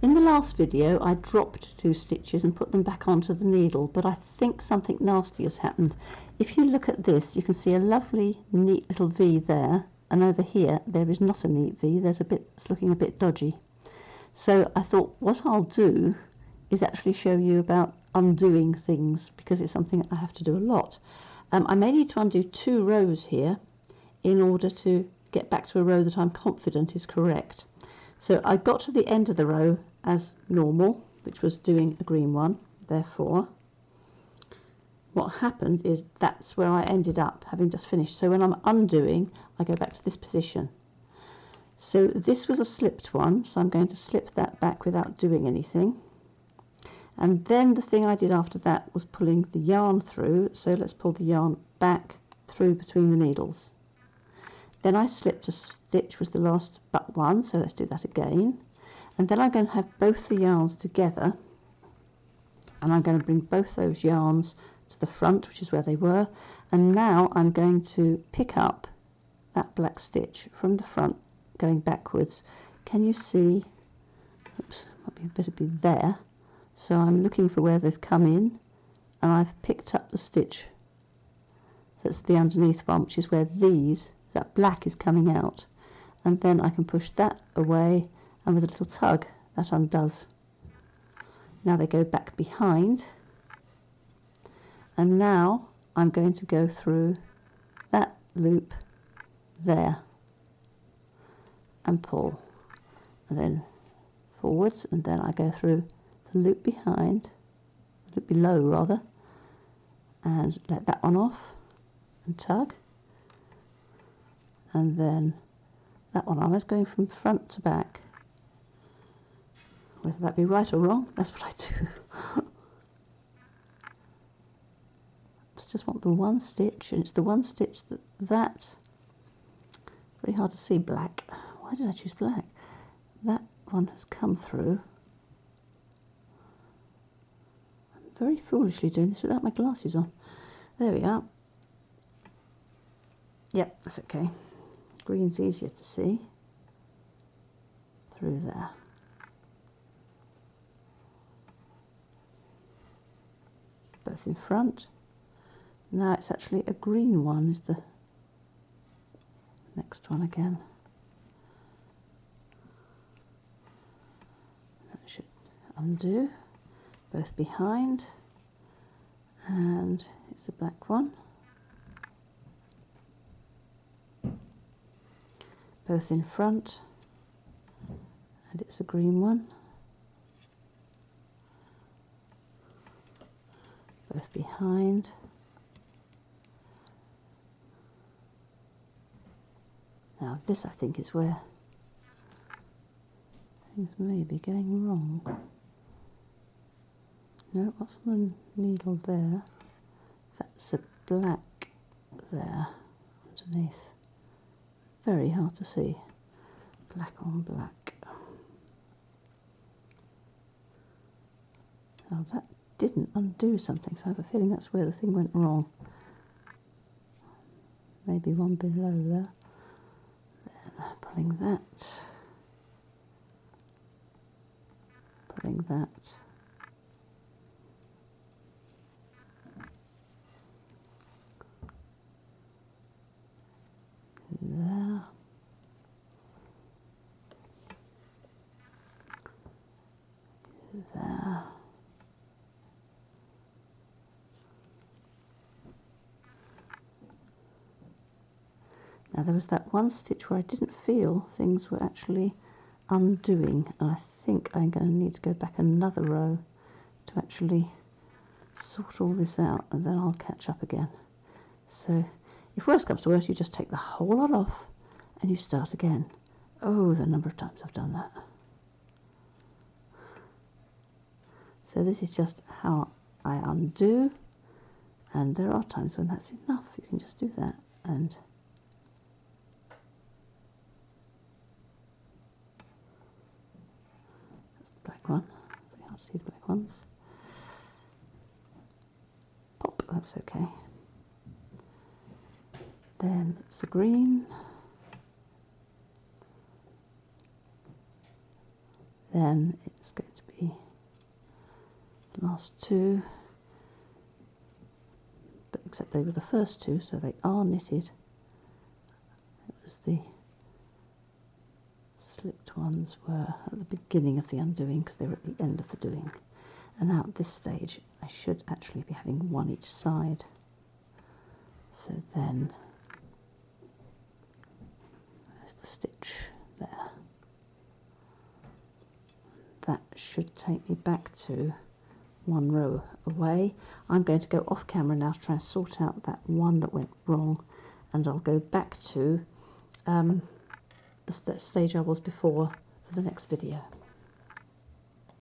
In the last video I dropped 2 stitches and put them back onto the needle, but I think something nasty has happened. If you look at this, you can see a lovely neat little V there, and over here there is not a neat V. It's looking a bit dodgy. So I thought what I'll do is actually show you about undoing things, because it's something I have to do a lot. I may need to undo 2 rows here in order to get back to a row that I'm confident is correct. So I got to the end of the row as normal, which was doing a green one. Therefore, what happened is that's where I ended up, having just finished. So when I'm undoing, I go back to this position. So this was a slipped one, so I'm going to slip that back without doing anything. And then the thing I did after that was pulling the yarn through. So let's pull the yarn back through between the needles. Then I slipped a stitch, was the last but one, so let's do that again. And then I'm going to have both the yarns together, and I'm going to bring both those yarns to the front, which is where they were. And now I'm going to pick up that black stitch from the front going backwards. Can you see? Oops, might be better be there. So I'm looking for where they've come in, and I've picked up the stitch that's the underneath one, which is where that black is coming out. And then I can push that away, and with a little tug that undoes. Now they go back behind, and now I'm going to go through that loop there and pull, and then forwards, and then I go through the loop behind, loop below rather, and let that one off and tug, and then that one I was going from front to back. Whether that be right or wrong, that's what I do. I just want the one stitch, and it's the one stitch that's very hard to see. Black. Why did I choose black? That one has come through. I'm very foolishly doing this without my glasses on. There we are. Yep, that's okay. Green's easier to see through there. Both in front. Now it's actually a green one is the next one again. That should undo. Both behind, and it's a black one. Both in front, and it's a green one. Both behind. Now this I think is where things may be going wrong. No, what's on the needle there? That's a black there underneath. Very hard to see. Black on black. Oh, that didn't undo something, so I have a feeling that's where the thing went wrong. Maybe one below there. Then pulling that. Pulling that. There. There. Now there was that one stitch where I didn't feel things were actually undoing, and I think I'm going to need to go back another row to actually sort all this out, and then I'll catch up again. So if worst comes to worst, you just take the whole lot off and you start again. Oh, the number of times I've done that. So this is just how I undo, and there are times when that's enough. You can just do that, and that's the black one. Very hard to see the black ones. Pop, that's okay. Then it's a green. then it's going to be the last two, but except they were the first two, so they are knitted. It was the slipped ones were at the beginning of the undoing because they were at the end of the doing. And now at this stage I should actually be having one each side. So then there's the stitch there. That should take me back to one row away. I'm going to go off camera now to try and sort out that one that went wrong, and I'll go back to the stage I was before for the next video.